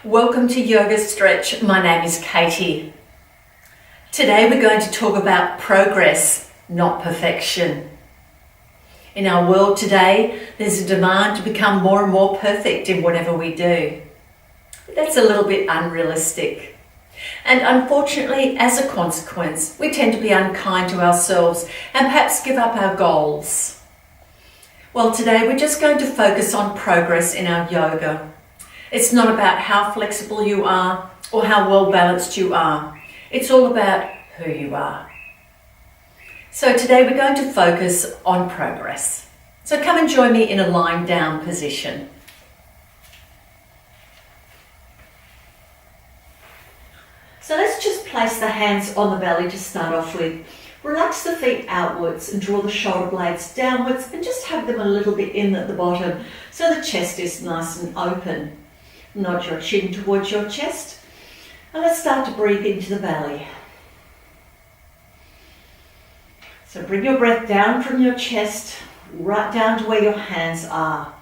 Welcome to Yoga Stretch. My name is Katy. Today we're going to talk about progress, not perfection. In our world today, there's a demand to become more and more perfect in whatever we do. That's a little bit unrealistic. And unfortunately, as a consequence, we tend to be unkind to ourselves and perhaps give up our goals. Well, today we're just going to focus on progress in our yoga. It's not about how flexible you are or how well balanced you are. It's all about who you are. So today we're going to focus on progress. So come and join me in a lying down position. So let's just place the hands on the belly to start off with. Relax the feet outwards and draw the shoulder blades downwards and just have them a little bit in at the bottom so the chest is nice and open. Nod your chin towards your chest and let's start to breathe into the belly. So bring your breath down from your chest, right down to where your hands are.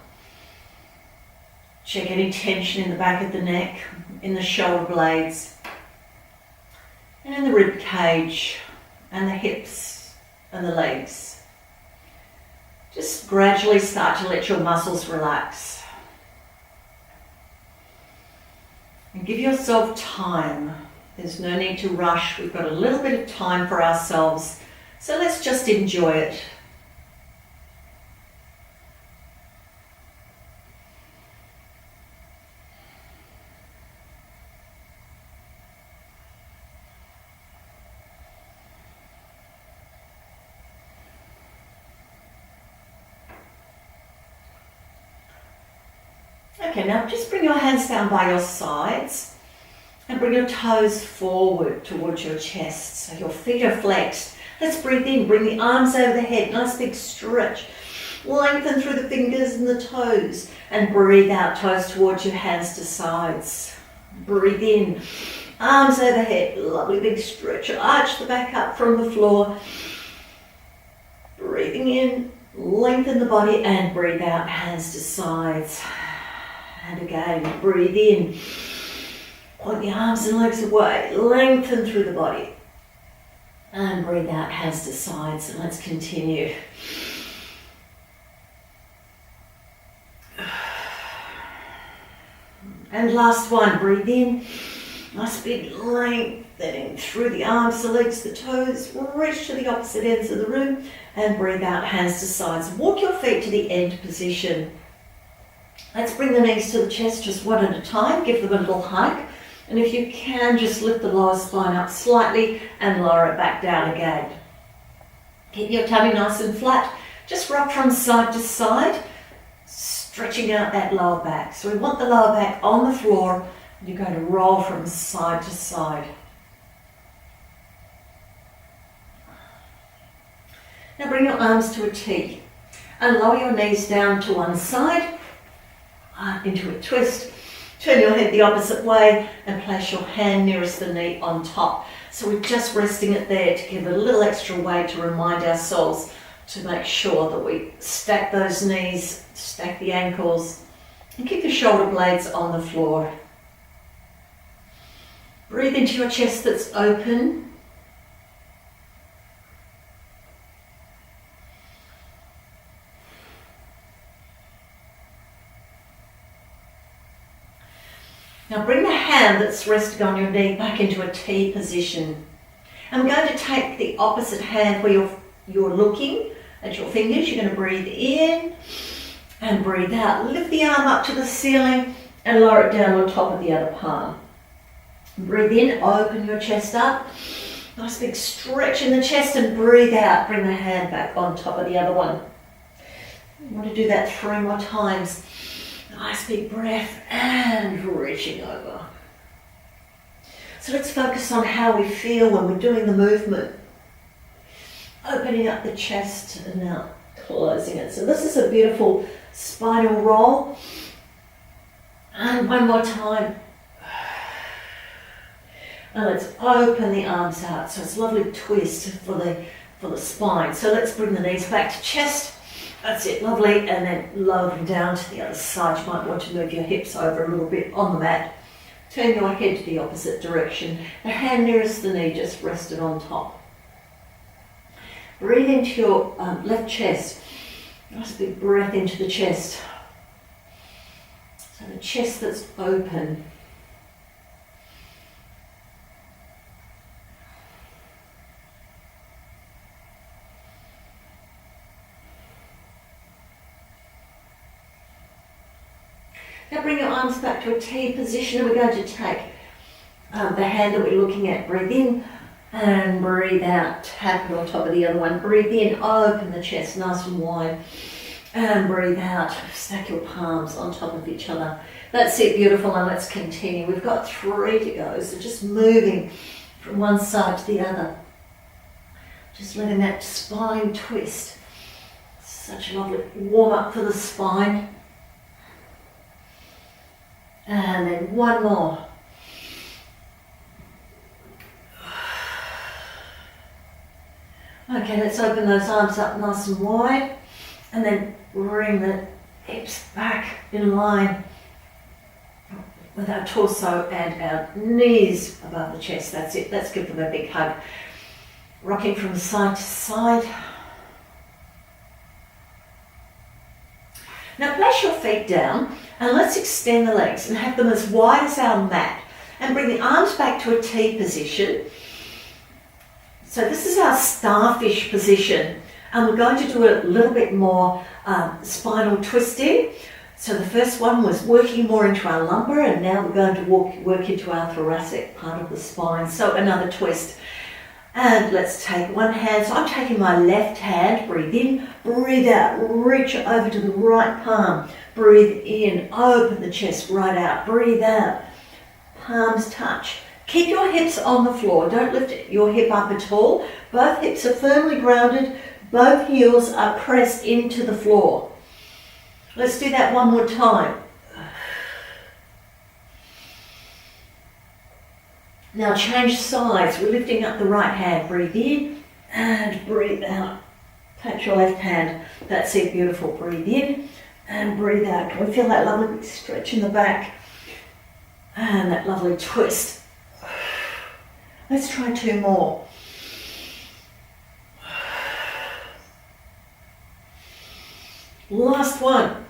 Check any tension in the back of the neck, in the shoulder blades, and in the rib cage, and the hips, and the legs. Just gradually start to let your muscles relax. And give yourself time. There's no need to rush. We've got a little bit of time for ourselves. So let's just enjoy it. Okay, now just bring your hands down by your sides and bring your toes forward towards your chest. So your feet are flexed. Let's breathe in, bring the arms over the head, nice big stretch. Lengthen through the fingers and the toes and breathe out, toes towards your hands to sides. Breathe in, arms overhead, lovely big stretch. Arch the back up from the floor. Breathing in, lengthen the body and breathe out, hands to sides. And again, breathe in, point the arms and legs away, lengthen through the body. And breathe out, hands to sides, and let's continue. And last one, breathe in, nice big lengthening through the arms, the legs, the toes, reach to the opposite ends of the room, and breathe out, hands to sides. Walk your feet to the end position. Let's bring the knees to the chest just one at a time, give them a little hug. And if you can, just lift the lower spine up slightly and lower it back down again. Keep your tummy nice and flat. Just rock from side to side, stretching out that lower back. So we want the lower back on the floor. You're going to roll from side to side. Now bring your arms to a T and lower your knees down to one side. Into a twist. Turn your head the opposite way and place your hand nearest the knee on top. So we're just resting it there to give a little extra weight to remind ourselves to make sure that we stack those knees, stack the ankles, and keep your shoulder blades on the floor. Breathe into your chest that's open. Now bring the hand that's resting on your knee back into a T position. I'm going to take the opposite hand where you're looking at your fingers. You're going to breathe in and breathe out. Lift the arm up to the ceiling and lower it down on top of the other palm. Breathe in, open your chest up. Nice big stretch in the chest and breathe out. Bring the hand back on top of the other one. You want to do that 3 more times. Nice big breath and reaching over. So let's focus on how we feel when we're doing the movement. Opening up the chest and now closing it. So this is a beautiful spinal roll. And one more time. And let's open the arms out. So it's a lovely twist for the spine. So let's bring the knees back to chest. That's it, lovely. And then lower them down to the other side. You might want to move your hips over a little bit on the mat. Turn your head to the opposite direction. The hand nearest the knee just rested on top. Breathe into your left chest. Nice big breath into the chest. So the chest that's open. Now bring your arms back to a T position, and we're going to take the hand that we're looking at. Breathe in and breathe out. Tap it on top of the other one. Breathe in, open the chest nice and wide. And breathe out. Stack your palms on top of each other. That's it, beautiful. Now let's continue. We've got 3 to go. So just moving from one side to the other. Just letting that spine twist. Such a lovely warm up for the spine. And then one more. Okay, let's open those arms up nice and wide. And then bring the hips back in line with our torso and our knees above the chest. That's it. Let's give them a big hug. Rocking from side to side. Now place your feet down and let's extend the legs and have them as wide as our mat. And bring the arms back to a T position. So this is our starfish position. And we're going to do a little bit more spinal twisting. So the first one was working more into our lumbar, and now we're going to work into our thoracic part of the spine. So another twist. And let's take one hand. So I'm taking my left hand, breathe in, breathe out, reach over to the right palm. Breathe in, open the chest right out, breathe out, palms touch. Keep your hips on the floor, don't lift your hip up at all. Both hips are firmly grounded, both heels are pressed into the floor. Let's do that one more time. Now change sides. We're lifting up the right hand. Breathe in and breathe out. Touch your left hand. That's it, beautiful. Breathe in and breathe out. Can we feel that lovely big stretch in the back? And that lovely twist. Let's try 2 more. Last one.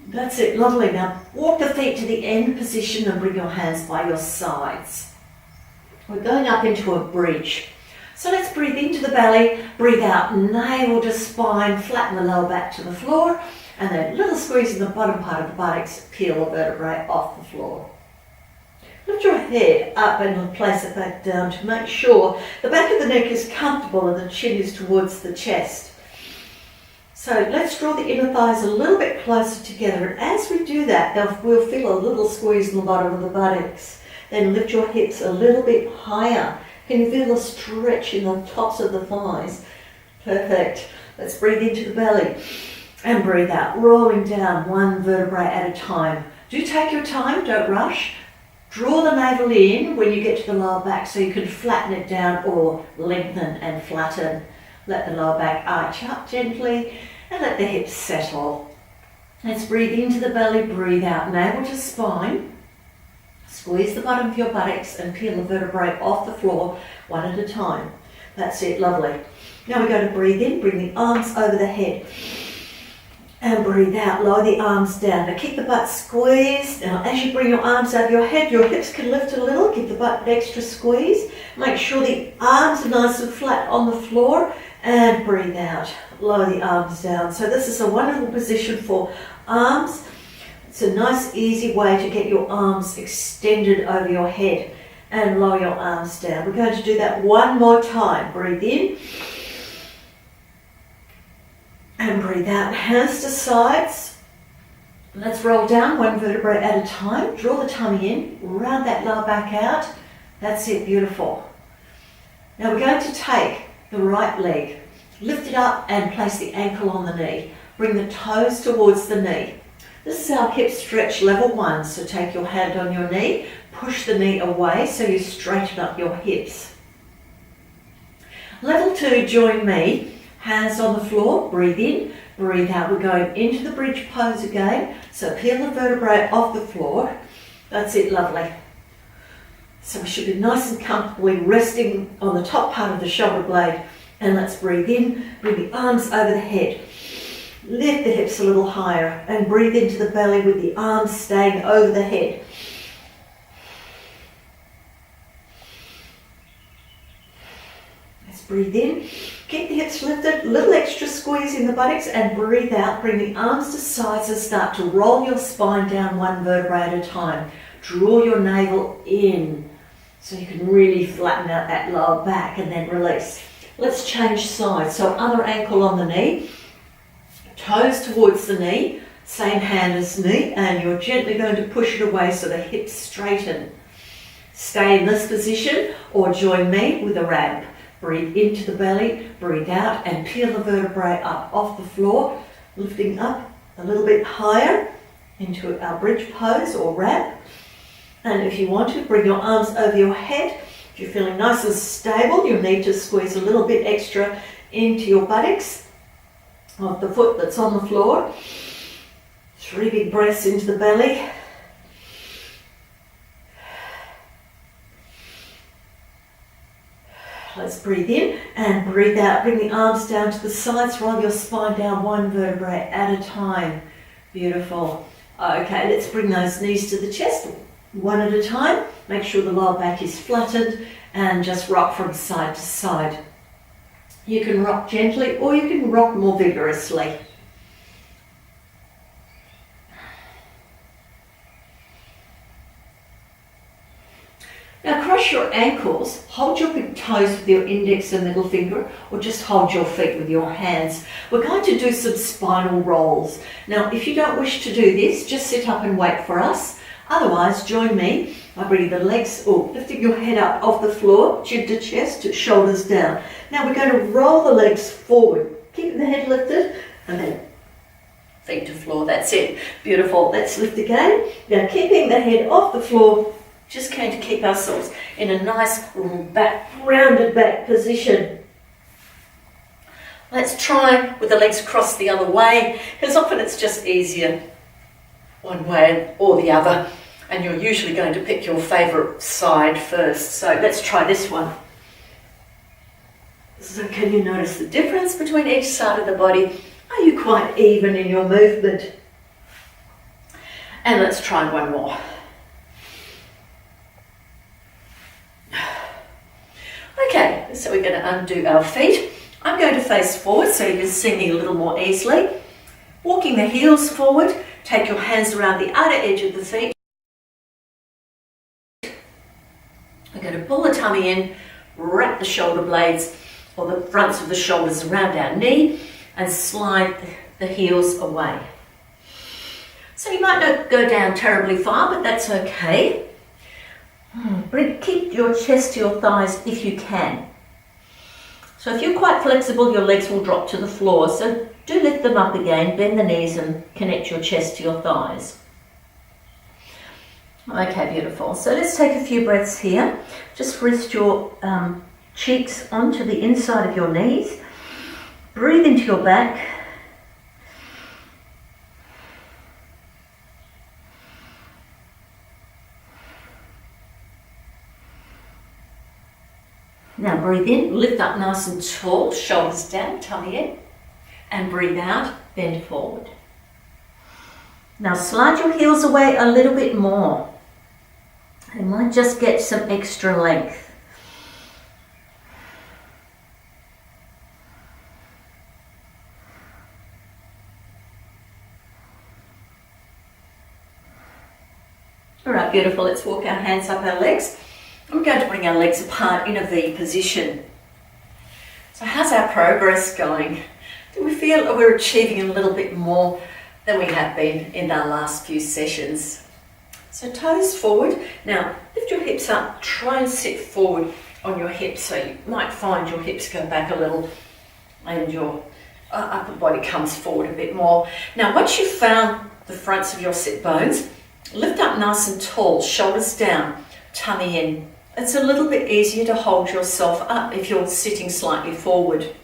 That's it, lovely. Now walk the feet to the end position and bring your hands by your sides. We're going up into a bridge. So let's breathe into the belly, breathe out, navel to spine, flatten the lower back to the floor, and then a little squeeze in the bottom part of the buttocks, peel the vertebrae off the floor. Lift your head up and place it back down to make sure the back of the neck is comfortable and the chin is towards the chest. So let's draw the inner thighs a little bit closer together, and as we do that, we'll feel a little squeeze in the bottom of the buttocks. Then lift your hips a little bit higher. Can you feel a stretch in the tops of the thighs? Perfect. Let's breathe into the belly and breathe out, rolling down one vertebrae at a time. Do take your time, don't rush. Draw the navel in when you get to the lower back so you can flatten it down or lengthen and flatten. Let the lower back arch up gently and let the hips settle. Let's breathe into the belly, breathe out, navel to spine. Squeeze the bottom of your buttocks and peel the vertebrae off the floor one at a time. That's it, lovely. Now we're going to breathe in, bring the arms over the head. And breathe out, lower the arms down. Now keep the butt squeezed. Now as you bring your arms over your head, your hips can lift a little. Give the butt an extra squeeze. Make sure the arms are nice and flat on the floor. And breathe out, lower the arms down. So this is a wonderful position for arms. It's a nice easy way to get your arms extended over your head and lower your arms down. We're going to do that one more time. Breathe in. And breathe out, hands to sides. Let's roll down one vertebrae at a time. Draw the tummy in, round that lower back out. That's it, beautiful. Now we're going to take the right leg, lift it up and place the ankle on the knee. Bring the toes towards the knee. This is our hip stretch level 1. So take your hand on your knee, push the knee away so you straighten up your hips. Level 2, join me. Hands on the floor, breathe in, breathe out. We're going into the bridge pose again. So peel the vertebrae off the floor. That's it, lovely. So we should be nice and comfortably resting on the top part of the shoulder blade. And let's breathe in, bring the arms over the head. Lift the hips a little higher and breathe into the belly with the arms staying over the head. Let's breathe in, keep the hips lifted, little extra squeeze in the buttocks, and breathe out. Bring the arms to sides and start to roll your spine down one vertebrae at a time. Draw your navel in so you can really flatten out that lower back and then release. Let's change sides. So other ankle on the knee, toes towards the knee, same hand as knee, and you're gently going to push it away so the hips straighten. Stay in this position or join me with a ramp. Breathe into the belly, breathe out, and peel the vertebrae up off the floor, lifting up a little bit higher into our bridge pose or ramp. And if you want to, bring your arms over your head. If you're feeling nice and stable, you'll need to squeeze a little bit extra into your buttocks of the foot that's on the floor. 3 big breaths into the belly. Let's breathe in and breathe out. Bring the arms down to the sides. Roll your spine down one vertebrae at a time. Beautiful. Okay, let's bring those knees to the chest. One at a time. Make sure the lower back is flattened and just rock from side to side. You can rock gently or you can rock more vigorously. Now cross your ankles, hold your big toes with your index and middle finger, or just hold your feet with your hands. We're going to do some spinal rolls. Now if you don't wish to do this, just sit up and wait for us. Otherwise, join me by bringing the legs, or lifting your head up off the floor, chin to chest, shoulders down. Now we're going to roll the legs forward, keeping the head lifted, and then feet to floor. That's it. Beautiful. Let's lift again. Now keeping the head off the floor, just going to keep ourselves in a nice back, rounded back position. Let's try with the legs crossed the other way, because often it's just easier one way or the other, and you're usually going to pick your favourite side first. So let's try this one. So can you notice the difference between each side of the body? Are you quite even in your movement? And let's try one more. Okay, so we're going to undo our feet. I'm going to face forward so you can see me a little more easily. Walking the heels forward, take your hands around the outer edge of the feet. We're going to pull the tummy in, wrap the shoulder blades or the fronts of the shoulders around our knee and slide the heels away. So you might not go down terribly far, but that's okay. Keep your chest to your thighs if you can. So if you're quite flexible, your legs will drop to the floor. So do lift them up again, bend the knees and connect your chest to your thighs. Okay, beautiful. So let's take a few breaths here. Just rest your cheeks onto the inside of your knees. Breathe into your back. Now breathe in, lift up nice and tall, shoulders down, tummy in, and breathe out, bend forward. Now slide your heels away a little bit more. You might just get some extra length. All right, beautiful. Let's walk our hands up our legs. I'm going to bring our legs apart in a V position. So how's our progress going? Do we feel that we're achieving a little bit more than we have been in our last few sessions? So toes forward. Now lift your hips up, try and sit forward on your hips. So you might find your hips go back a little and your upper body comes forward a bit more. Now once you've found the fronts of your sit bones, lift up nice and tall, shoulders down, tummy in. It's a little bit easier to hold yourself up if you're sitting slightly forward.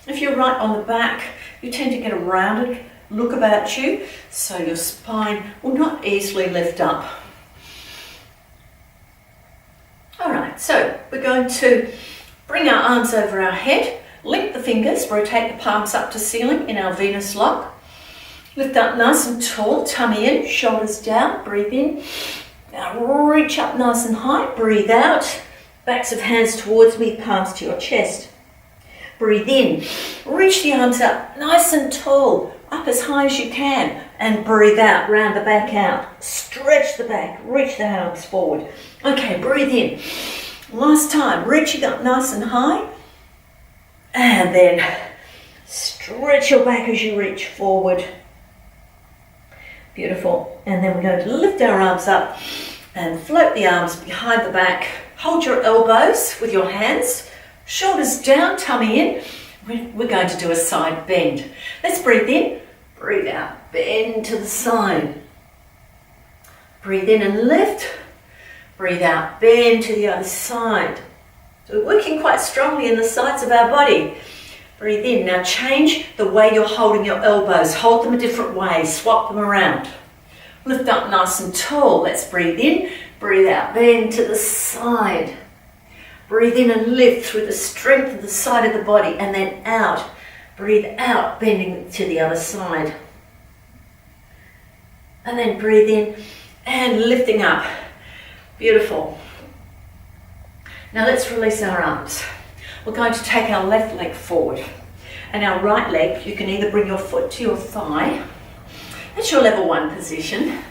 If you're right on the back, you tend to get a rounded look about you, so your spine will not easily lift up. All right, so we're going to bring our arms over our head, link the fingers, rotate the palms up to ceiling in our Venus lock. Lift up nice and tall, tummy in, shoulders down, breathe in. Now reach up nice and high, breathe out. Backs of hands towards me, palms to your chest. Breathe in, reach the arms up, nice and tall, up as high as you can. And breathe out, round the back out. Stretch the back, reach the arms forward. Okay, breathe in. Last time, reaching up nice and high. And then stretch your back as you reach forward. Beautiful. And then we're going to lift our arms up and float the arms behind the back. Hold your elbows with your hands. Shoulders down, tummy in. We're going to do a side bend. Let's breathe in, breathe out, bend to the side. Breathe in and lift. Breathe out, bend to the other side. So we're working quite strongly in the sides of our body. Breathe in. Now change the way you're holding your elbows. Hold them a different way. Swap them around. Lift up nice and tall. Let's breathe in. Breathe out. Bend to the side. Breathe in and lift through the strength of the side of the body. And then out. Breathe out. Bending to the other side. And then breathe in and lifting up. Beautiful. Now let's release our arms. We're going to take our left leg forward, and our right leg, you can either bring your foot to your thigh, that's your level 1 position,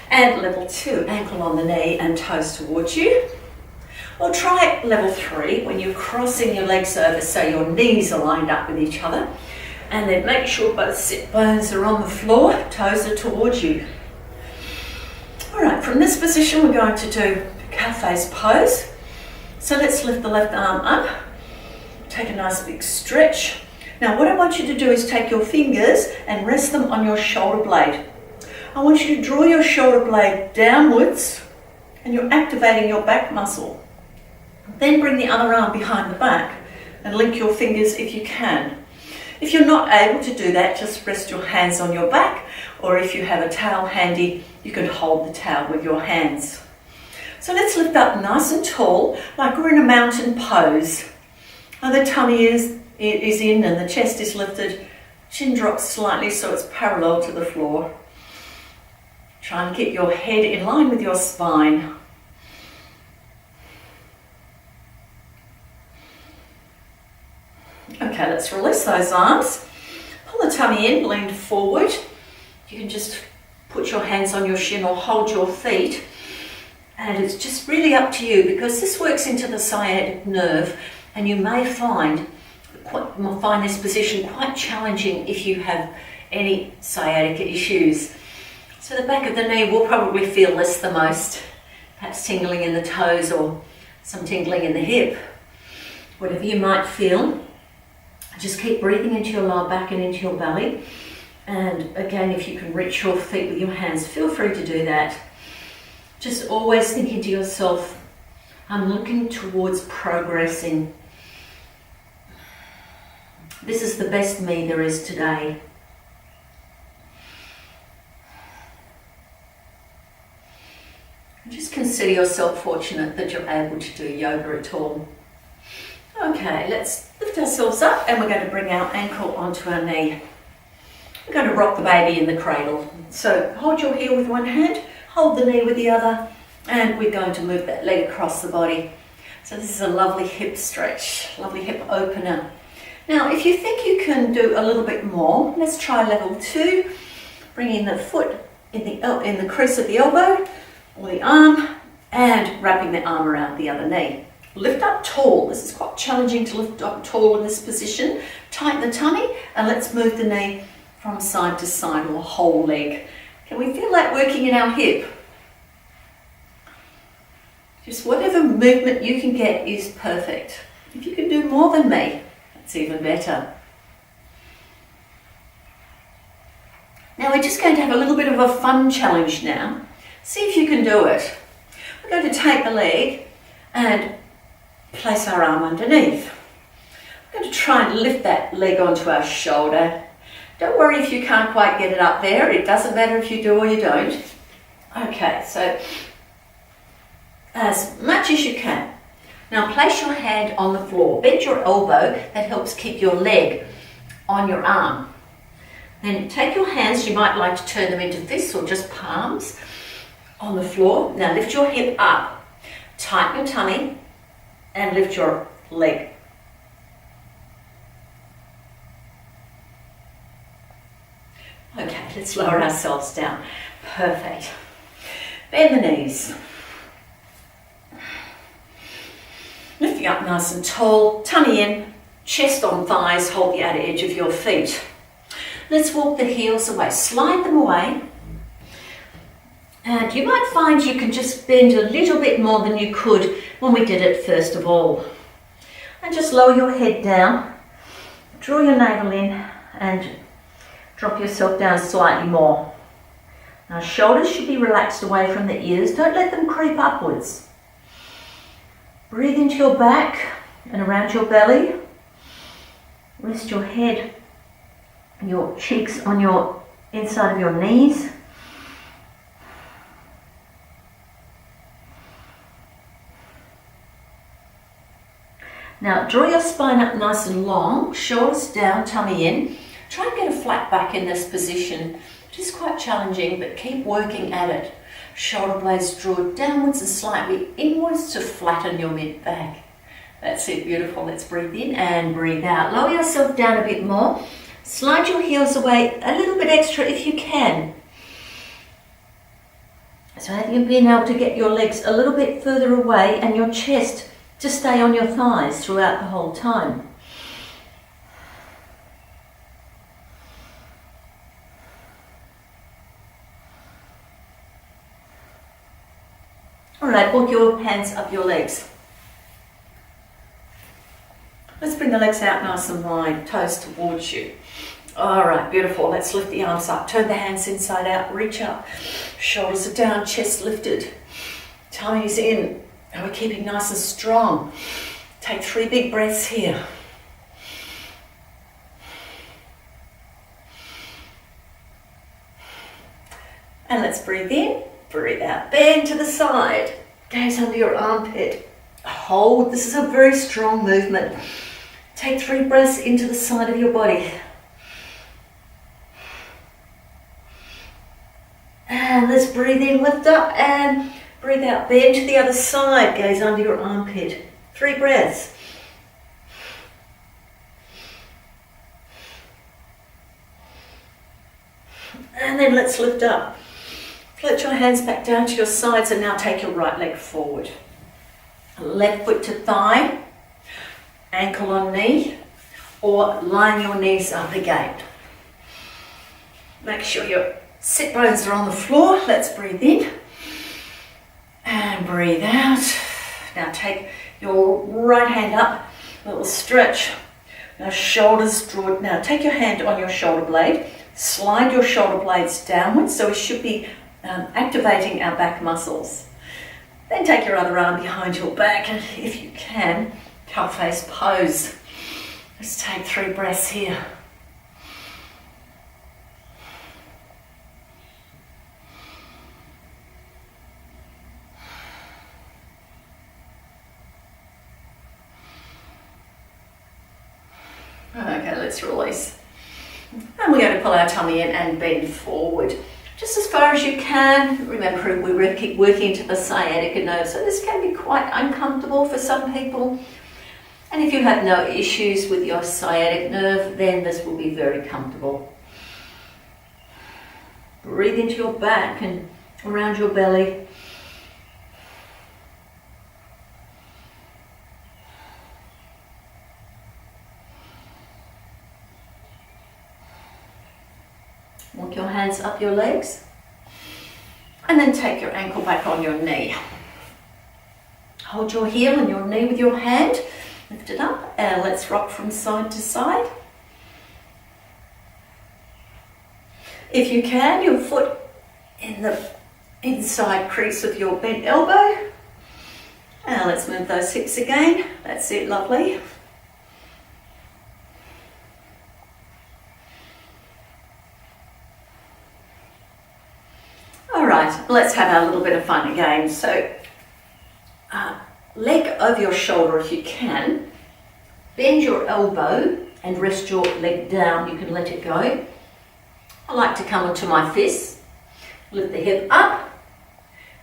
and level 2, ankle on the knee and toes towards you. Or try level 3 when you're crossing your legs over so your knees are lined up with each other, and then make sure both sit bones are on the floor, toes are towards you. All right, from this position we're going to do cow face pose. So let's lift the left arm up. Take a nice big stretch. Now what I want you to do is take your fingers and rest them on your shoulder blade. I want you to draw your shoulder blade downwards and you're activating your back muscle. Then bring the other arm behind the back and link your fingers if you can. If you're not able to do that, just rest your hands on your back, or if you have a towel handy, you can hold the towel with your hands. So let's lift up nice and tall, like we're in a mountain pose. Now the tummy is in and the chest is lifted. Chin drops slightly so it's parallel to the floor. Try and keep your head in line with your spine. Okay, let's release those arms. Pull the tummy in, lean forward. You can just put your hands on your shin or hold your feet. And it's just really up to you, because this works into the sciatic nerve, and you may find this position quite challenging if you have any sciatica issues. So the back of the knee will probably feel this the most, perhaps tingling in the toes or some tingling in the hip. Whatever you might feel, just keep breathing into your lower back and into your belly. And again, if you can reach your feet with your hands, feel free to do that. Just always thinking to yourself, I'm looking towards progressing. This is the best me there is today. Just consider yourself fortunate that you're able to do yoga at all. Okay, let's lift ourselves up and we're going to bring our ankle onto our knee. We're going to rock the baby in the cradle. So hold your heel with one hand, hold the knee with the other, and we're going to move that leg across the body. So this is a lovely hip stretch, lovely hip opener. Now, if you think you can do a little bit more, let's try level 2. Bringing the foot in the crease of the elbow or the arm, and wrapping the arm around the other knee. Lift up tall. This is quite challenging to lift up tall in this position. Tighten the tummy, and let's move the knee from side to side, or whole leg. Can we feel that working in our hip? Just whatever movement you can get is perfect. If you can do more than me, that's even better. Now we're just going to have a little bit of a fun challenge now. See if you can do it. We're going to take the leg and place our arm underneath. We're going to try and lift that leg onto our shoulder. Don't worry if you can't quite get it up there. It doesn't matter if you do or you don't. Okay, so as much as you can. Now place your hand on the floor. Bend your elbow. That helps keep your leg on your arm. Then take your hands. You might like to turn them into fists or just palms on the floor. Now lift your hip up. Tighten your tummy and lift your leg. Okay, let's lower ourselves down. Perfect. Bend the knees. Lifting up nice and tall, tummy in, chest on thighs, hold the outer edge of your feet. Let's walk the heels away, slide them away. And you might find you can just bend a little bit more than you could when we did it first of all. And just lower your head down, draw your navel in and drop yourself down slightly more. Now shoulders should be relaxed away from the ears, don't let them creep upwards. Breathe into your back and around your belly. Rest your head and your cheeks on your inside of your knees. Now draw your spine up nice and long, shoulders down, tummy in. Try and get a flat back in this position. It is quite challenging, but keep working at it. Shoulder blades draw downwards and slightly inwards to flatten your mid-back. That's it, beautiful. Let's breathe in and breathe out. Lower yourself down a bit more. Slide your heels away a little bit extra if you can. So have you been able to get your legs a little bit further away and your chest to stay on your thighs throughout the whole time. Alright, walk your hands up your legs. Let's bring the legs out nice and wide, toes towards you. Alright, beautiful. Let's lift the arms up. Turn the hands inside out, reach up. Shoulders are down, chest lifted. Tummy's in. And we're keeping nice and strong. Take 3 big breaths here. And let's breathe in, breathe out. Bend to the side. Gaze under your armpit. Hold. This is a very strong movement. Take 3 breaths into the side of your body. And let's breathe in, lift up and breathe out. Bend to the other side. Gaze under your armpit. 3 breaths. And then let's lift up. Float your hands back down to your sides and now take your right leg forward. Left foot to thigh, ankle on knee, or line your knees up again. Make sure your sit bones are on the floor. Let's breathe in and breathe out. Now take your right hand up, a little stretch. Now shoulders draw. Now take your hand on your shoulder blade, slide your shoulder blades downwards, so we should be activating our back muscles. Then take your other arm behind your back and if you can, cow face pose. Let's take 3 breaths here. Okay, let's release. And we're going to pull our tummy in and bend forward. Just as far as you can. Remember, we keep working into the sciatica nerve, so this can be quite uncomfortable for some people. And if you have no issues with your sciatic nerve, then this will be very comfortable. Breathe into your back and around your belly. Walk your hands up your legs and then take your ankle back on your knee. Hold your heel and your knee with your hand, lift it up and let's rock from side to side. If you can, your foot in the inside crease of your bent elbow. And let's move those hips again. That's it, lovely. let's have our little bit of fun again. So, leg over your shoulder if you can. Bend your elbow and rest your leg down. You can let it go. I like to come onto my fists, lift the hip up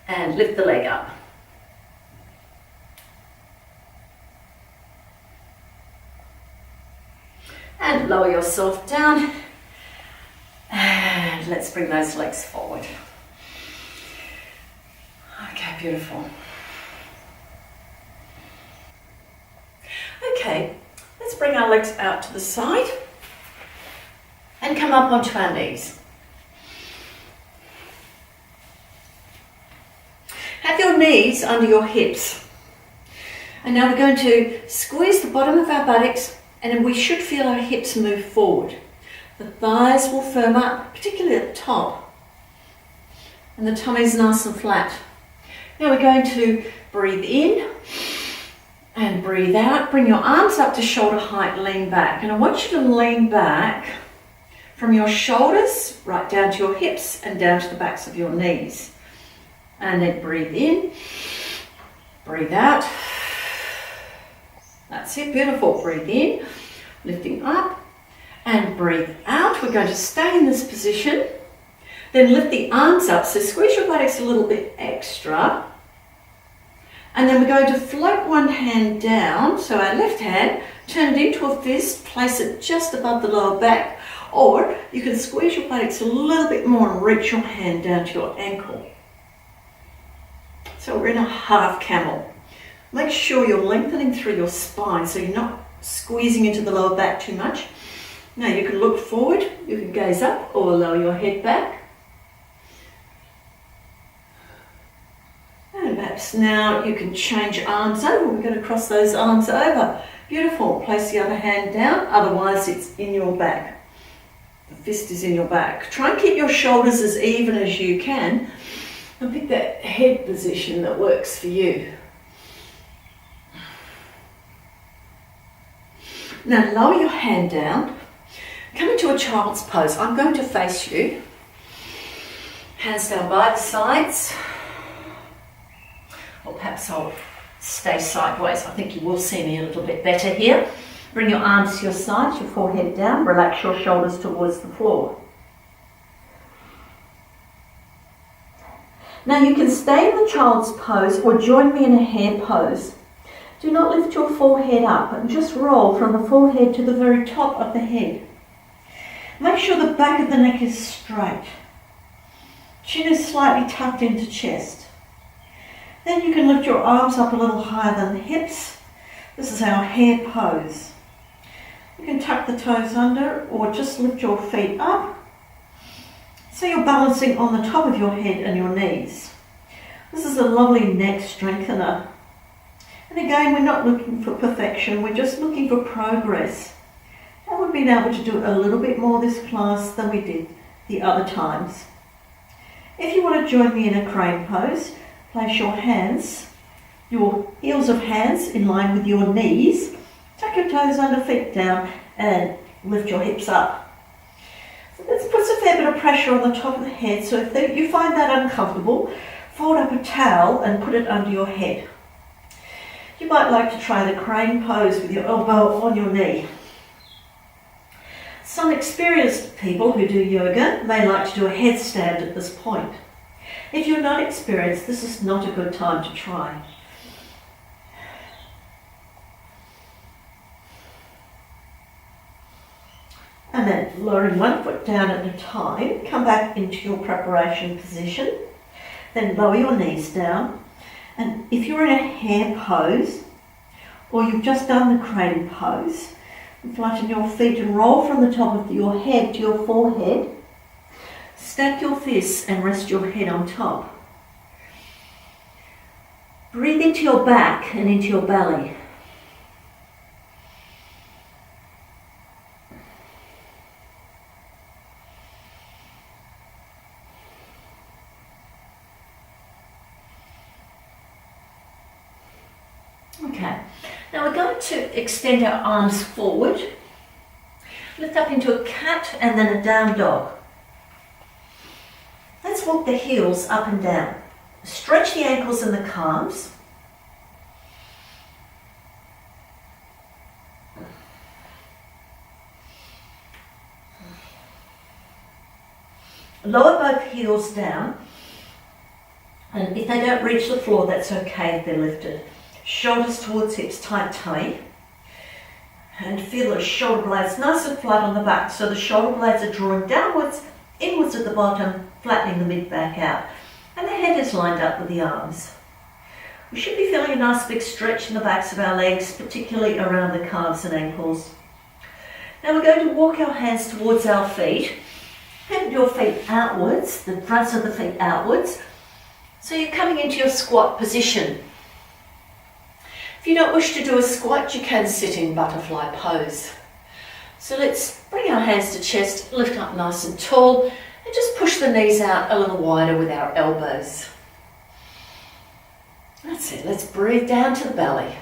and lift the leg up. And lower yourself down. And let's bring those legs forward. Okay, beautiful. Okay, let's bring our legs out to the side and come up onto our knees. Have your knees under your hips. And now we're going to squeeze the bottom of our buttocks, and then we should feel our hips move forward. The thighs will firm up, particularly at the top. And the tummy is nice and flat. Now we're going to breathe in and breathe out. Bring your arms up to shoulder height, lean back. And I want you to lean back from your shoulders right down to your hips and down to the backs of your knees. And then breathe in, breathe out. That's it, beautiful. Breathe in, lifting up, and breathe out. We're going to stay in this position. Then lift the arms up, so squeeze your buttocks a little bit extra. And then we're going to float one hand down, so our left hand, turn it into a fist, place it just above the lower back, or you can squeeze your buttocks a little bit more and reach your hand down to your ankle. So we're in a half camel. Make sure you're lengthening through your spine so you're not squeezing into the lower back too much. Now you can look forward, you can gaze up or lower your head back. And perhaps now you can change arms over. We're going to cross those arms over. Beautiful. Place the other hand down, otherwise it's in your back. The fist is in your back. Try and keep your shoulders as even as you can and pick that head position that works for you. Now lower your hand down. Come into a child's pose. I'm going to face you. Hands down by the sides. Or perhaps I'll stay sideways. I think you will see me a little bit better here. Bring your arms to your sides, your forehead down. Relax your shoulders towards the floor. Now you can stay in the child's pose or join me in a hare pose. Do not lift your forehead up and just roll from the forehead to the very top of the head. Make sure the back of the neck is straight. Chin is slightly tucked into chest. Then you can lift your arms up a little higher than the hips. This is our hare pose. You can tuck the toes under or just lift your feet up. So you're balancing on the top of your head and your knees. This is a lovely neck strengthener. And again, we're not looking for perfection, we're just looking for progress. And we've been able to do a little bit more this class than we did the other times. If you want to join me in a crane pose, place your hands, your heels of hands in line with your knees, tuck your toes under, feet down, and lift your hips up. So this puts a fair bit of pressure on the top of the head, so if you find that uncomfortable, fold up a towel and put it under your head. You might like to try the crane pose with your elbow on your knee. Some experienced people who do yoga may like to do a headstand at this point. If you're not experienced, this is not a good time to try. And then lowering one foot down at a time, come back into your preparation position. Then lower your knees down. And if you're in a hare pose, or you've just done the crane pose, flatten your feet and roll from the top of your head to your forehead. Stack your fists and rest your head on top. Breathe into your back and into your belly. Okay, now we're going to extend our arms forward, lift up into a cat and then a down dog. Let's walk the heels up and down. Stretch the ankles and the calves. Lower both heels down, and if they don't reach the floor, that's okay if they're lifted. Shoulders towards hips, tight tummy, and feel the shoulder blades nice and flat on the back, so the shoulder blades are drawing downwards, inwards at the bottom, flattening the mid-back out, and the head is lined up with the arms. We should be feeling a nice big stretch in the backs of our legs, particularly around the calves and ankles. Now we're going to walk our hands towards our feet. Pivot your feet outwards, the fronts of the feet outwards. So you're coming into your squat position. If you don't wish to do a squat, you can sit in butterfly pose. So let's bring our hands to chest, lift up nice and tall, and just push the knees out a little wider with our elbows. That's it, let's breathe down to the belly.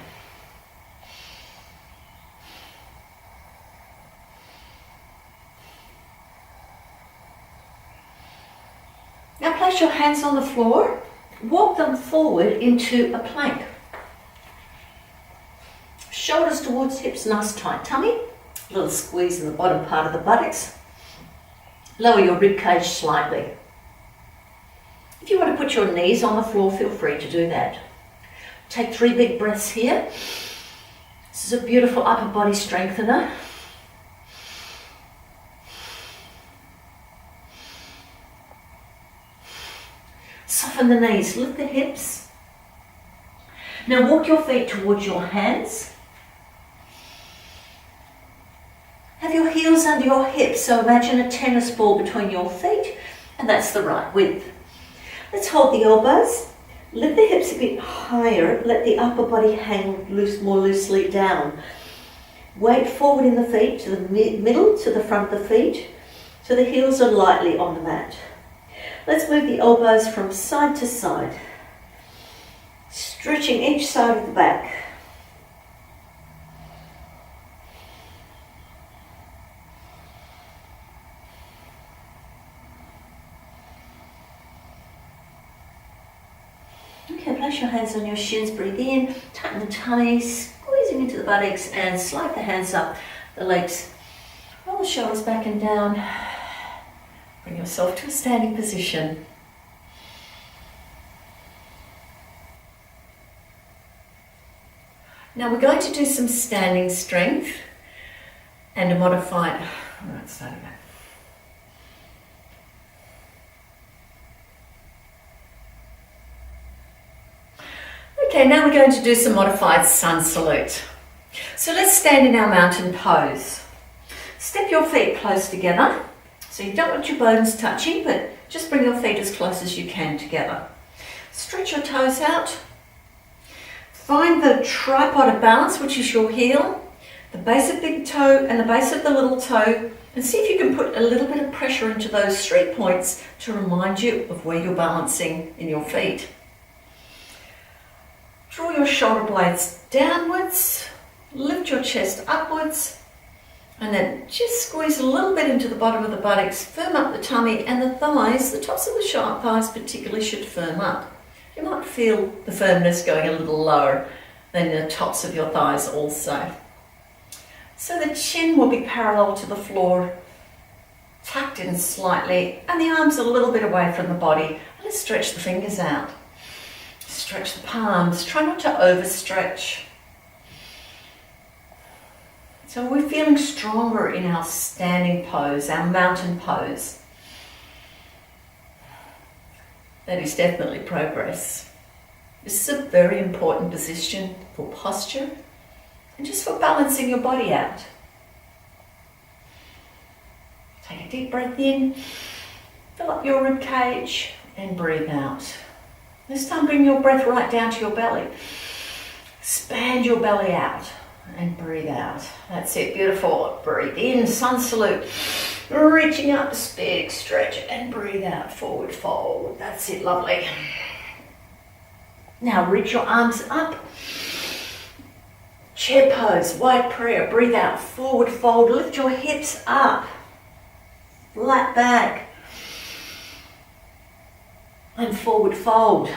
Now place your hands on the floor, walk them forward into a plank. Shoulders towards hips, nice tight tummy, a little squeeze in the bottom part of the buttocks. Lower your rib cage slightly. If you want to put your knees on the floor, feel free to do that. Take 3 big breaths here. This is a beautiful upper body strengthener. Soften the knees, lift the hips. Now walk your feet towards your hands. Have your heels under your hips, so imagine a tennis ball between your feet, and that's the right width. Let's hold the elbows, lift the hips a bit higher, let the upper body hang more loosely down. Weight forward in the feet, to the middle, to the front of the feet, so the heels are lightly on the mat. Let's move the elbows from side to side, stretching each side of the back. Okay, place your hands on your shins, breathe in, tighten the tummy, squeezing into the buttocks, and slide the hands up the legs. Roll the shoulders back and down. Bring yourself to a standing position. Now we're going to do some standing strength and a modified, right, start again. Okay, now we're going to do some modified sun salute. So let's stand in our mountain pose. Step your feet close together. So you don't want your bones touching, but just bring your feet as close as you can together. Stretch your toes out. Find the tripod of balance, which is your heel, the base of big toe and the base of the little toe, and see if you can put a little bit of pressure into those 3 points to remind you of where you're balancing in your feet. Draw your shoulder blades downwards, lift your chest upwards, and then just squeeze a little bit into the bottom of the buttocks, firm up the tummy, and the thighs, the tops of the thighs particularly, should firm up. You might feel the firmness going a little lower than the tops of your thighs also. So the chin will be parallel to the floor, tucked in slightly, and the arms a little bit away from the body. Let's stretch the fingers out. Stretch the palms. Try not to overstretch. So we're feeling stronger in our standing pose, our mountain pose. That is definitely progress. This is a very important position for posture and just for balancing your body out. Take a deep breath in, fill up your rib cage, and breathe out. This time bring your breath right down to your belly. Expand your belly out. And breathe out. That's it, beautiful. Breathe in, sun salute. Reaching up, big stretch, and breathe out, forward fold. That's it, lovely. Now reach your arms up. Chair pose, wide prayer. Breathe out, forward fold. Lift your hips up. Flat back. and forward fold.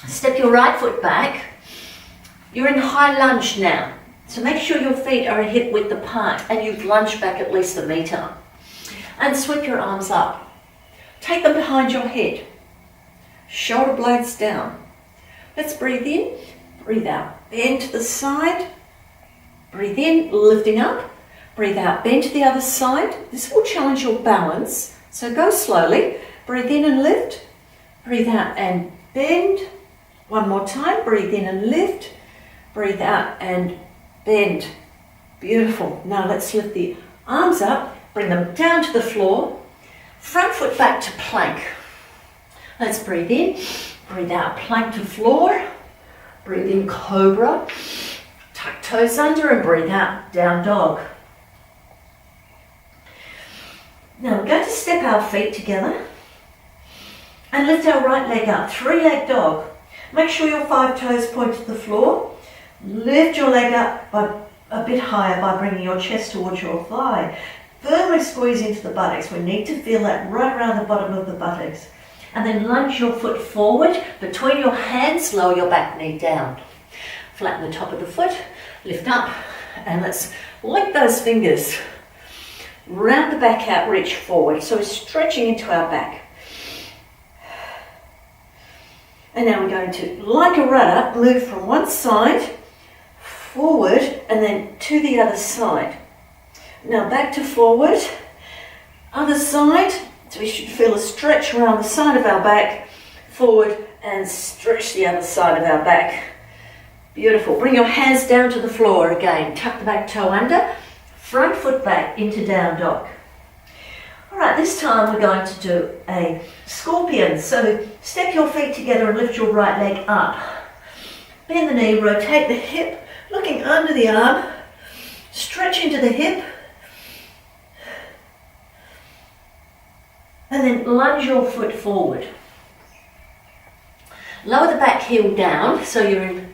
Step your right foot back. You're in high lunge now. So make sure your feet are a hip width apart and you've lunged back at least a metre. And sweep your arms up. Take them behind your head. Shoulder blades down. Let's breathe in, breathe out. Bend to the side. Breathe in, lifting up. Breathe out, bend to the other side. This will challenge your balance. So go slowly. Breathe in and lift. Breathe out and bend. One more time. Breathe in and lift. Breathe out and bend. Beautiful. Now let's lift the arms up. Bring them down to the floor. Front foot back to plank. Let's breathe in. Breathe out, plank to floor. Breathe in, cobra. Tuck toes under and breathe out, down dog. Now we're going to step our feet together and lift our right leg up, 3-leg dog. Make sure your 5 toes point to the floor. Lift your leg up a bit higher by bringing your chest towards your thigh. Firmly squeeze into the buttocks. We need to feel that right around the bottom of the buttocks. And then lunge your foot forward, between your hands, lower your back knee down. Flatten the top of the foot, lift up, and let's link those fingers. Round the back out, reach forward. So we're stretching into our back. And now we're going to, like a rudder, move from one side, forward, and then to the other side. Now back to forward, other side. So we should feel a stretch around the side of our back, forward, and stretch the other side of our back. Beautiful. Bring your hands down to the floor again. Tuck the back toe under. Front foot back into down dog. All right, this time we're going to do a scorpion. So step your feet together and lift your right leg up. Bend the knee, rotate the hip, looking under the arm. Stretch into the hip. And then lunge your foot forward. Lower the back heel down so you're in,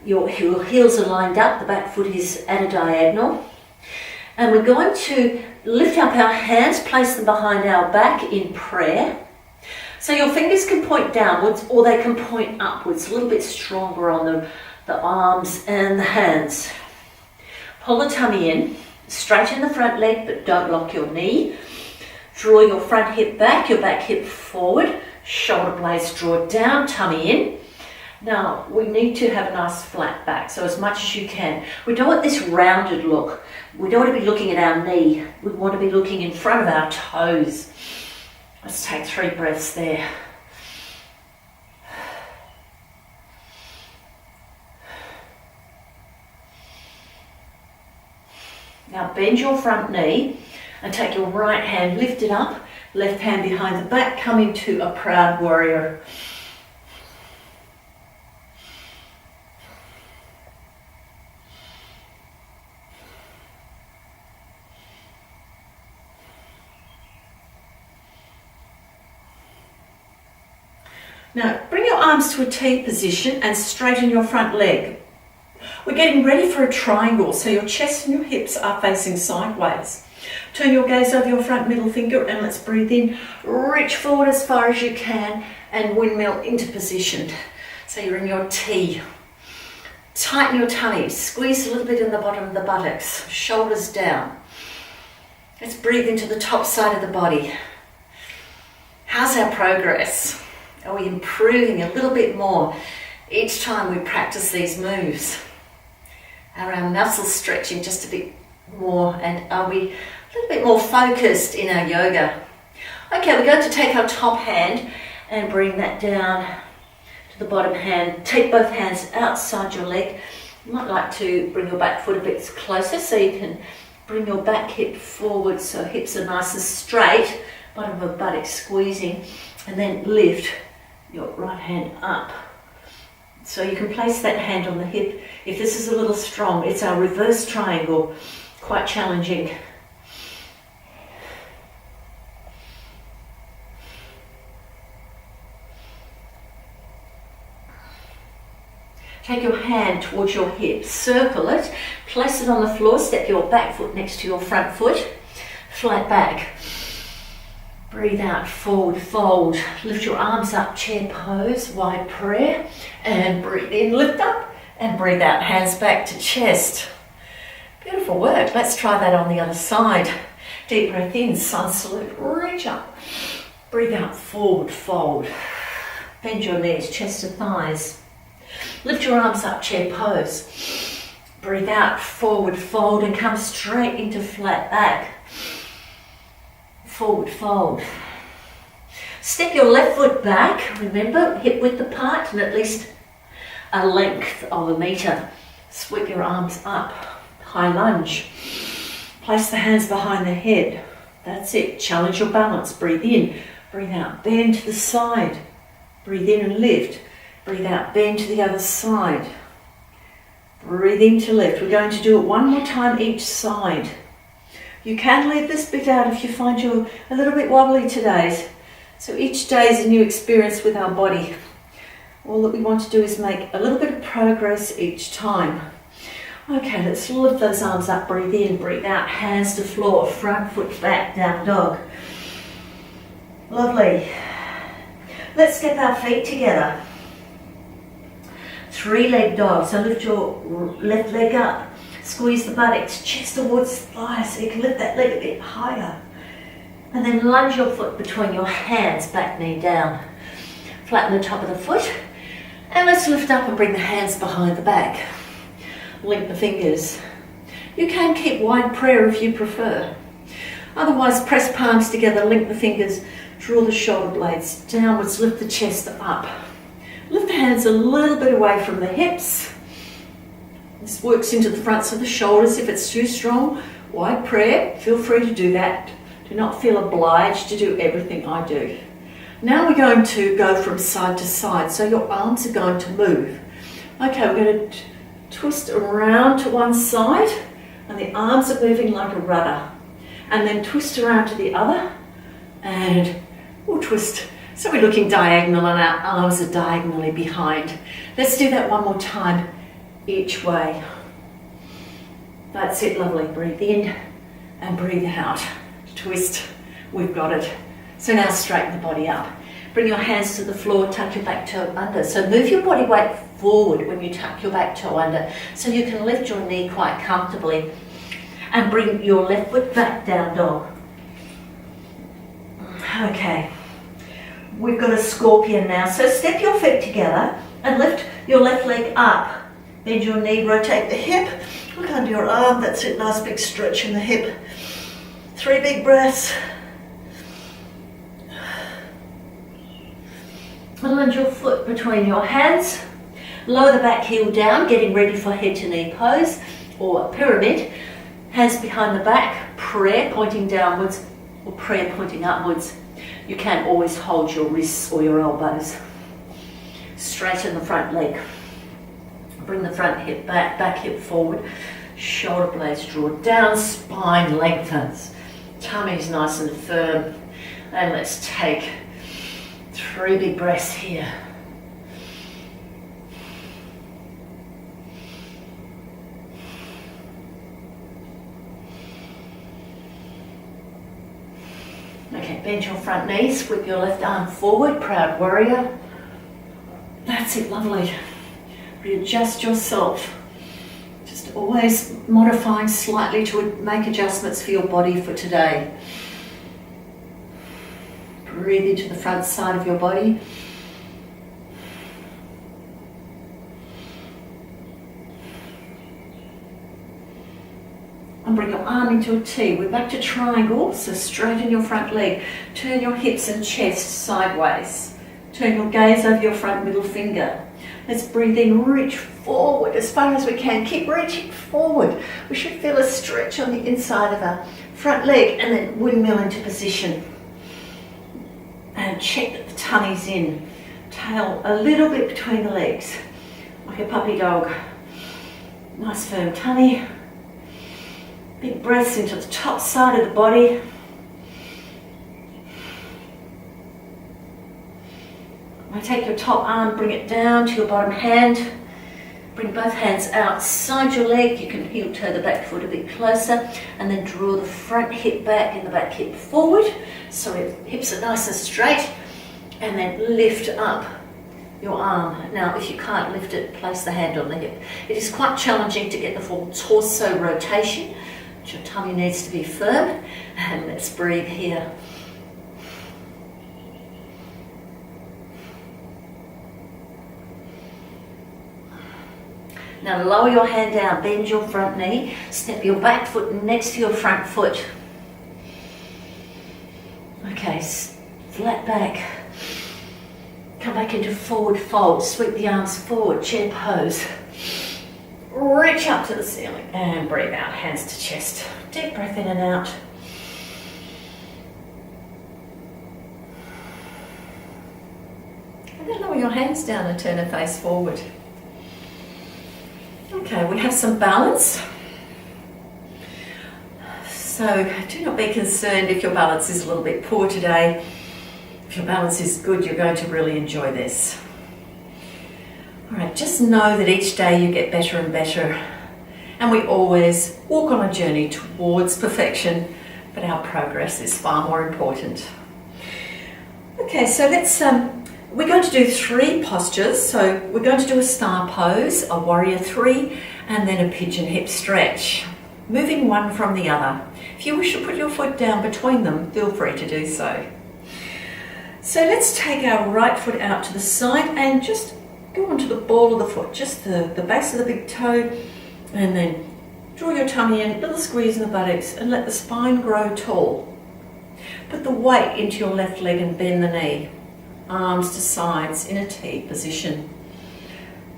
your heels are lined up, the back foot is at a diagonal. And we're going to lift up our hands, place them behind our back in prayer. So your fingers can point downwards or they can point upwards, a little bit stronger on the arms and the hands. Pull the tummy in, straighten the front leg but don't lock your knee. Draw your front hip back, your back hip forward, shoulder blades draw down, tummy in. Now, we need to have a nice flat back, so as much as you can. We don't want this rounded look. We don't want to be looking at our knee. We want to be looking in front of our toes. Let's take 3 breaths there. Now, bend your front knee. And take your right hand, lift it up, left hand behind the back, come into a proud warrior. Now, bring your arms to a T position and straighten your front leg. We're getting ready for a triangle, so your chest and your hips are facing sideways. Turn your gaze over your front middle finger and let's breathe in. Reach forward as far as you can and windmill into position. So you're in your T. Tighten your tummy. Squeeze a little bit in the bottom of the buttocks. Shoulders down. Let's breathe into the top side of the body. How's our progress? Are we improving a little bit more each time we practice these moves? Are our muscles stretching just a bit more, and are we a little bit more focused in our yoga? Okay, we're going to take our top hand and bring that down to the bottom hand. Take both hands outside your leg. You might like to bring your back foot a bit closer so you can bring your back hip forward so hips are nice and straight, bottom of the buttock squeezing, and then lift your right hand up. So you can place that hand on the hip. If this is a little strong, it's our reverse triangle. Quite challenging. Take your hand towards your hip, circle it, place it on the floor, step your back foot next to your front foot, flat back. Breathe out, forward fold. Lift your arms up, chair pose, wide prayer. And breathe in, lift up. And breathe out, hands back to chest. Beautiful work. Let's try that on the other side. Deep breath in, sun salute, reach up. Breathe out, forward fold. Bend your knees, chest to thighs. Lift your arms up, chair pose. Breathe out, forward fold, and come straight into flat back. Forward fold. Step your left foot back, remember, hip width apart and at least a length of a metre. Sweep your arms up, high lunge. Place the hands behind the head. That's it, challenge your balance. Breathe in, breathe out, bend to the side. Breathe in and lift. Breathe out, bend to the other side. Breathe in to lift. We're going to do it one more time each side. You can leave this bit out if you find you're a little bit wobbly today. So each day is a new experience with our body. All that we want to do is make a little bit of progress each time. Okay, let's lift those arms up, breathe in, breathe out, hands to floor, front foot back, down dog. Lovely. Let's step our feet together. 3-leg dog, so lift your left leg up, squeeze the buttocks, chest towards the thighs so you can lift that leg a bit higher. And then lunge your foot between your hands, back knee down. Flatten the top of the foot. And let's lift up and bring the hands behind the back. Link the fingers. You can keep wide prayer if you prefer. Otherwise, press palms together, link the fingers, draw the shoulder blades downwards, lift the chest up. Lift the hands a little bit away from the hips. This works into the fronts of the shoulders. If it's too strong, wide prayer, feel free to do that. Do not feel obliged to do everything I do. Now we're going to go from side to side, so your arms are going to move. Okay, we're going to twist around to one side, and the arms are moving like a rudder. And then twist around to the other, and we'll twist. So we're looking diagonal and our arms are diagonally behind. Let's do that one more time each way. That's it, lovely. Breathe in and breathe out. Twist, we've got it. So now straighten the body up. Bring your hands to the floor, tuck your back toe under. So move your body weight forward when you tuck your back toe under so you can lift your knee quite comfortably. And bring your left foot back, down dog. Okay. We've got a scorpion now. So step your feet together and lift your left leg up. Bend your knee, rotate the hip. Look under your arm. That's it. Nice big stretch in the hip. 3 big breaths. And lunge your foot between your hands. Lower the back heel down, getting ready for head to knee pose or pyramid. Hands behind the back, prayer pointing downwards or prayer pointing upwards. You can always hold your wrists or your elbows. Straighten the front leg. Bring the front hip back, back hip forward. Shoulder blades draw down, spine lengthens. Tummy's nice and firm. And let's take 3 big breaths here. Okay, bend your front knees, whip your left arm forward, proud warrior. That's it, lovely. Readjust yourself. Just always modifying slightly to make adjustments for your body for today. Breathe into the front side of your body. And bring your arm into a T. We're back to triangle, so straighten your front leg. Turn your hips and chest sideways. Turn your gaze over your front middle finger. Let's breathe in, reach forward as far as we can. Keep reaching forward. We should feel a stretch on the inside of our front leg and then windmill into position. And check that the tummy's in. Tail a little bit between the legs, like a puppy dog. Nice firm tummy. Big breaths into the top side of the body. Now take your top arm, bring it down to your bottom hand. Bring both hands outside your leg. You can heel toe the back foot a bit closer and then draw the front hip back and the back hip forward so your hips are nice and straight, and then lift up your arm. Now if you can't lift it, place the hand on the hip. It is quite challenging to get the full torso rotation, but your tummy needs to be firm. And let's breathe here. Now lower your hand down, bend your front knee, step your back foot next to your front foot. Okay, flat back. Come back into forward fold, sweep the arms forward, chair pose. Reach up to the ceiling and breathe out, hands to chest. Deep breath in and out. And then lower your hands down and turn a face forward. Okay, we have some balance. So do not be concerned if your balance is a little bit poor today. If your balance is good, you're going to really enjoy this. All right, just know that each day you get better and better. And we always walk on a journey towards perfection, but our progress is far more important. Okay, so we're going to do 3 postures. So we're going to do a star pose, a warrior 3, and then a pigeon hip stretch, moving one from the other. If you wish to put your foot down between them, feel free to do so. So let's take our right foot out to the side and just go onto the ball of the foot, just the base of the big toe, and then draw your tummy in, little squeeze in the buttocks, and let the spine grow tall. Put the weight into your left leg and bend the knee. Arms to sides in a T position.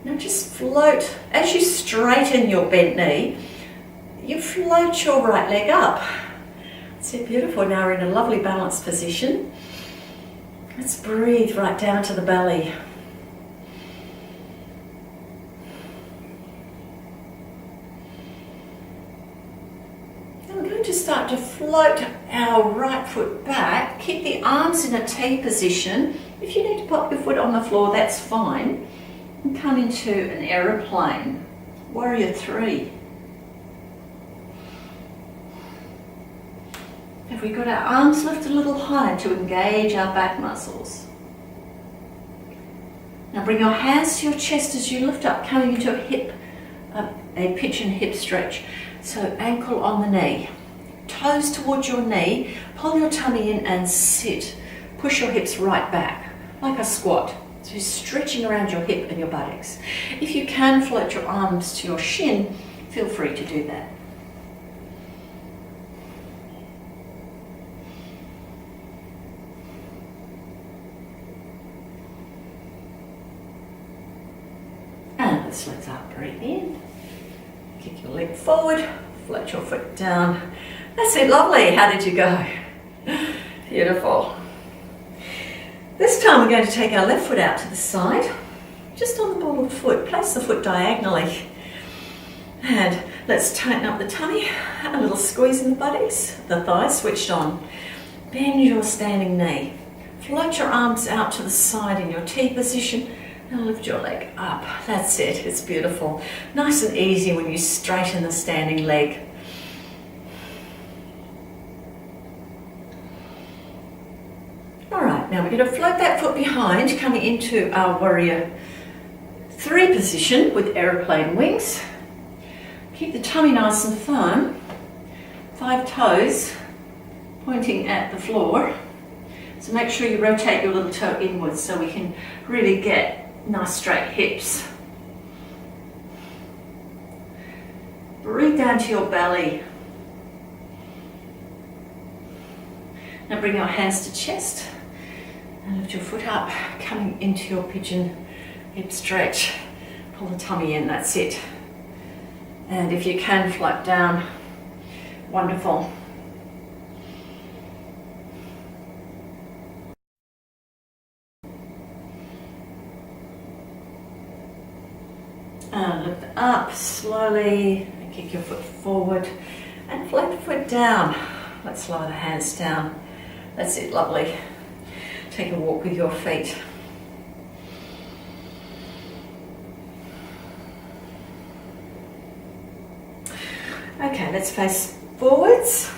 Now just float. As you straighten your bent knee, you float your right leg up. That's it, beautiful. Now we're in a lovely balanced position. Let's breathe right down to the belly. Now we're going to start to float our right foot back. Keep the arms in a T position. If you need to pop your foot on the floor, that's fine. And come into an aeroplane, warrior 3. Have we got our arms lifted a little higher to engage our back muscles? Now bring your hands to your chest as you lift up, coming into a pigeon hip stretch. So ankle on the knee, toes towards your knee, pull your tummy in and sit. Push your hips right back, like a squat. So you're stretching around your hip and your buttocks. If you can float your arms to your shin, feel free to do that. And let's let up, breathe in. Kick your leg forward, float your foot down. That's it, lovely. How did you go? Beautiful. This time we're going to take our left foot out to the side, just on the ball of the foot. Place the foot diagonally. And let's tighten up the tummy, a little squeeze in the buttocks, the thighs switched on. Bend your standing knee. Float your arms out to the side in your T position. Now lift your leg up. That's it, it's beautiful. Nice and easy when you straighten the standing leg. All right, now we're going to float that foot behind, coming into our warrior 3 position with aeroplane wings. Keep the tummy nice and firm. 5 toes pointing at the floor. So make sure you rotate your little toe inwards so we can really get nice straight hips. Breathe down to your belly. Now bring your hands to chest and lift your foot up, coming into your pigeon hip stretch. Pull the tummy in, that's it. And if you can, float down. Wonderful. And lift up slowly, and kick your foot forward and float the foot down. Let's lower the hands down. That's it, lovely. Take a walk with your feet. Okay, let's face forwards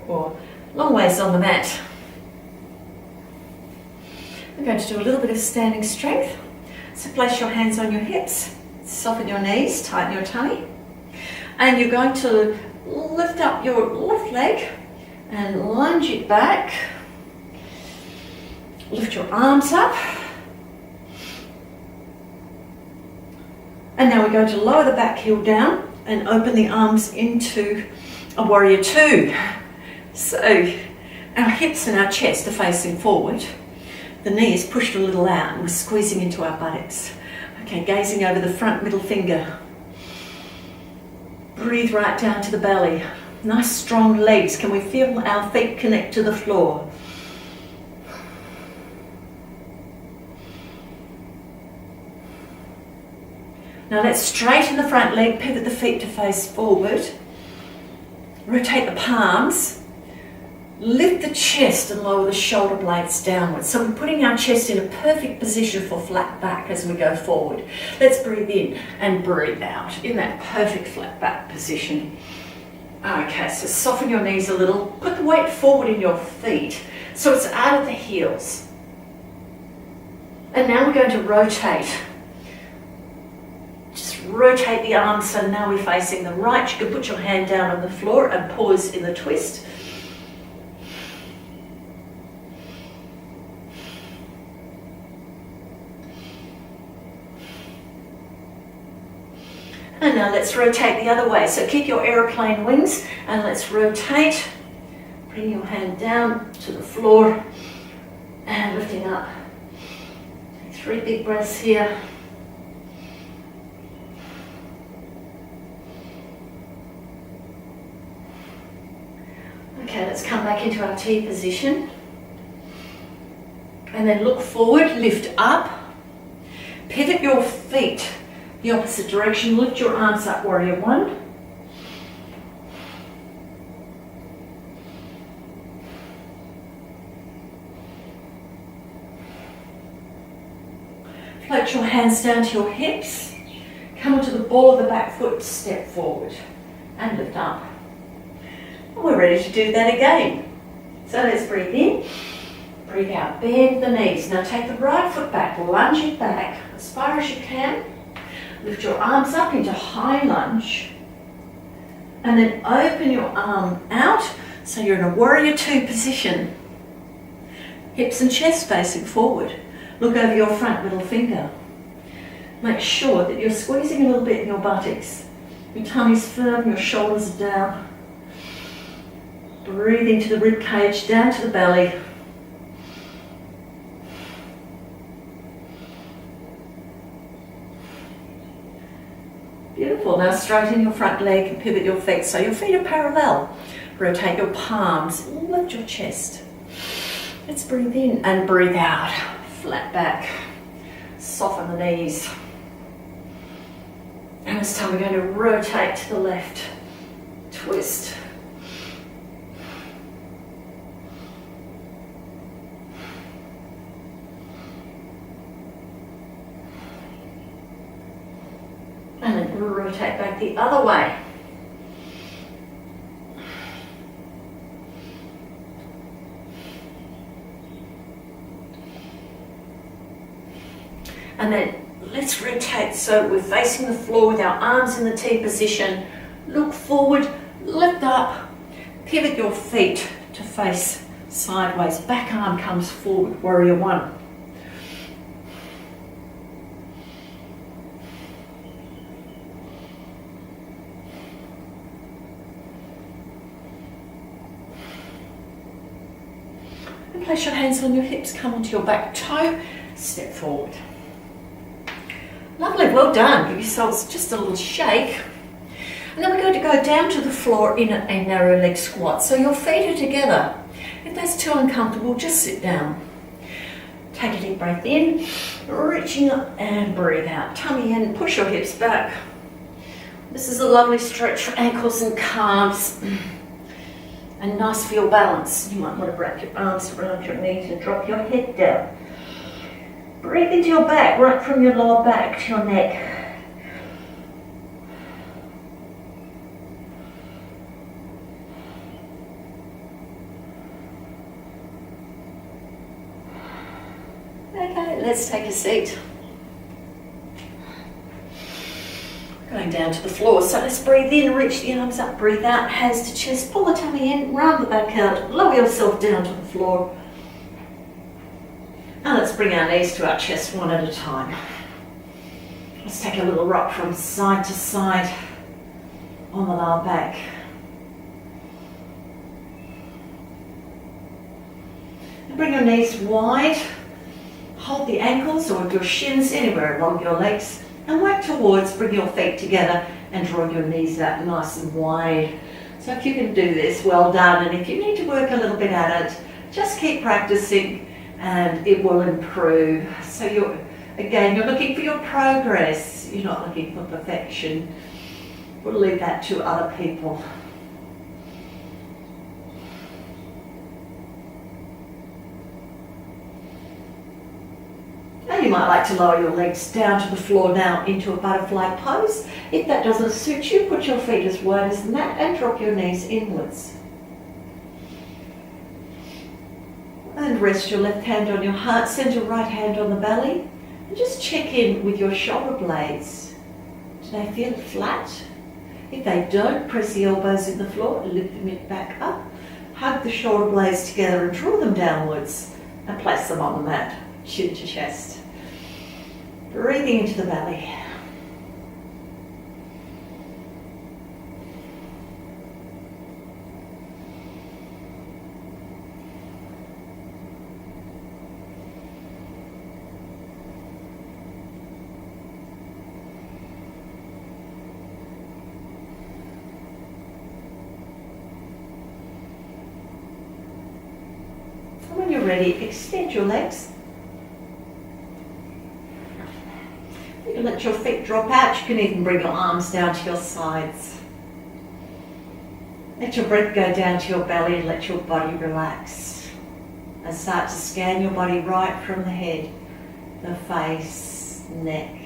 or long ways on the mat. We're going to do a little bit of standing strength. So place your hands on your hips, soften your knees, tighten your tummy. And you're going to lift up your left leg and lunge it back. Lift your arms up. And now we're going to lower the back heel down and open the arms into a warrior two. So our hips and our chest are facing forward. The knee is pushed a little out and we're squeezing into our buttocks. Okay, gazing over the front middle finger. Breathe right down to the belly. Nice strong legs. Can we feel our feet connect to the floor? Now let's straighten the front leg, pivot the feet to face forward. Rotate the palms. Lift the chest and lower the shoulder blades downwards. So we're putting our chest in a perfect position for flat back as we go forward. Let's breathe in and breathe out in that perfect flat back position. Okay, so soften your knees a little. Put the weight forward in your feet so it's out of the heels. And now we're going to rotate. Just rotate the arms so now we're facing the right. You can put your hand down on the floor and pause in the twist. And now let's rotate the other way. So keep your aeroplane wings and let's rotate. Bring your hand down to the floor and lifting up. 3 big breaths here. Okay, let's come back into our T position. And then look forward, lift up. Pivot your feet the opposite direction. Lift your arms up, warrior one. Float your hands down to your hips. Come onto the ball of the back foot, step forward and lift up. And we're ready to do that again. So let's breathe in, breathe out, bend the knees. Now take the right foot back, lunge it back as far as you can. Lift your arms up into high lunge. And then open your arm out so you're in a warrior two position. Hips and chest facing forward. Look over your front middle finger. Make sure that you're squeezing a little bit in your buttocks. Your tummy's firm, your shoulders are down. Breathe into the rib cage, down to the belly. Beautiful. Now straighten your front leg and pivot your feet so your feet are parallel. Rotate your palms, lift your chest. Let's breathe in and breathe out. Flat back. Soften the knees. And this time we're going to rotate to the left. Twist. And then rotate back the other way. And then let's rotate so we're facing the floor with our arms in the T position. Look forward, lift up, pivot your feet to face sideways. Back arm comes forward, warrior one. And place your hands on your hips, come onto your back toe, step forward. Lovely, well done. Give yourselves just a little shake. And then we're going to go down to the floor in a narrow leg squat. So your feet are together. If that's too uncomfortable, just sit down. Take a deep breath in, reaching up and breathe out. Tummy in, push your hips back. This is a lovely stretch for ankles and calves. And nice for your balance. You might want to wrap your arms around your knees and drop your head down. Breathe into your back, right from your lower back to your neck. let's take a seat. Going down to the floor. So let's breathe in, reach the arms up, breathe out, hands to chest, pull the tummy in, round the back out, lower yourself down to the floor. And let's bring our knees to our chest one at a time. Let's take a little rock from side to side on the lower back. And bring your knees wide. Hold the ankles or your shins anywhere along your legs and work towards bring your feet together and draw your knees out nice and wide. So if you can do this, well done. And if you need to work a little bit at it, just keep practicing and it will improve. So you're looking for your progress. You're not looking for perfection. We'll leave that to other people. Now you might like to lower your legs down to the floor now into a butterfly pose. If that doesn't suit you, put your feet as wide as the mat and drop your knees inwards. And rest your left hand on your heart, send your right hand on the belly. And just check in with your shoulder blades. Do they feel flat? If they don't, press the elbows in the floor, lift them back up. Hug the shoulder blades together and draw them downwards and place them on the mat, chin to chest. Breathing into the belly. When you're ready, extend your legs. You can let your feet drop out. You can even bring your arms down to your sides. Let your breath go down to your belly and let your body relax. And start to scan your body right from the head, the face, neck,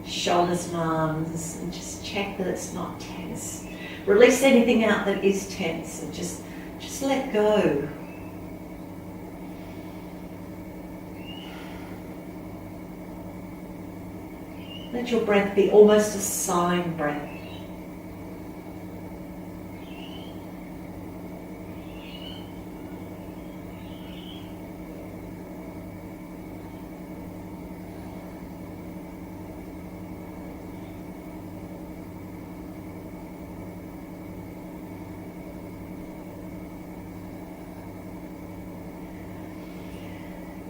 shoulders and arms, and just check that it's not tense. Release anything out that is tense and just let go. Let your breath be almost a sighing breath.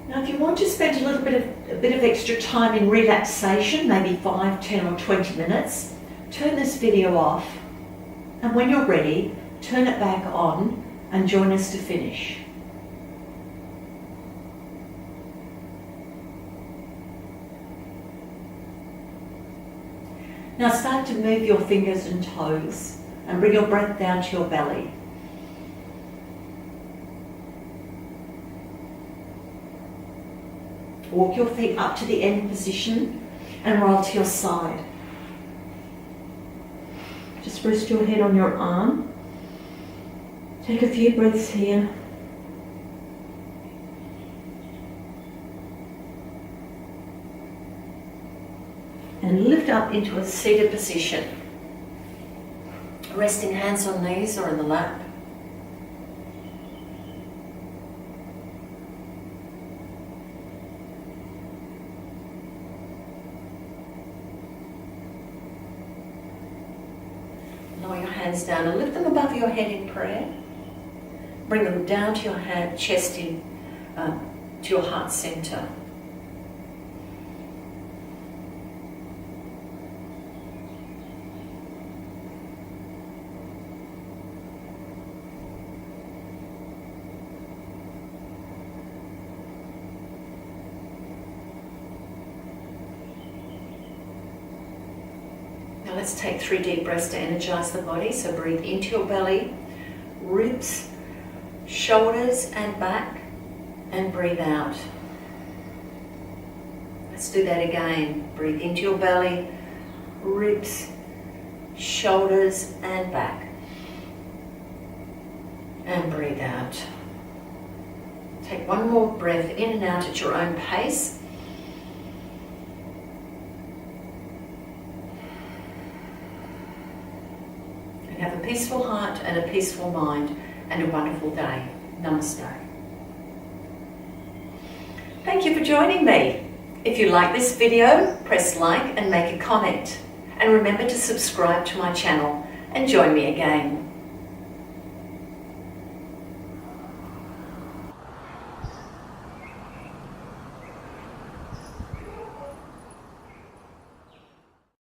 Now if you want to spend a bit of extra time in relaxation, maybe 5, 10 or 20 minutes, turn this video off and when you're ready, turn it back on and join us to finish. Now start to move your fingers and toes and bring your breath down to your belly. Walk your feet up to the end position and roll to your side. Just rest your head on your arm. Take a few breaths here. And lift up into a seated position. Resting hands on knees or in the lap. Lower your hands down and lift them above your head in prayer. Bring them down to your chest to your heart center. Let's take 3 deep breaths to energize the body. So breathe into your belly, ribs, shoulders and back, and breathe out. Let's do that again. Breathe into your belly, ribs, shoulders and back, and breathe out. Take one more breath in and out at your own pace. peaceful heart and a peaceful mind and a wonderful day. Namaste. Thank you for joining me. If you like this video, press like and make a comment. And remember to subscribe to my channel and join me again.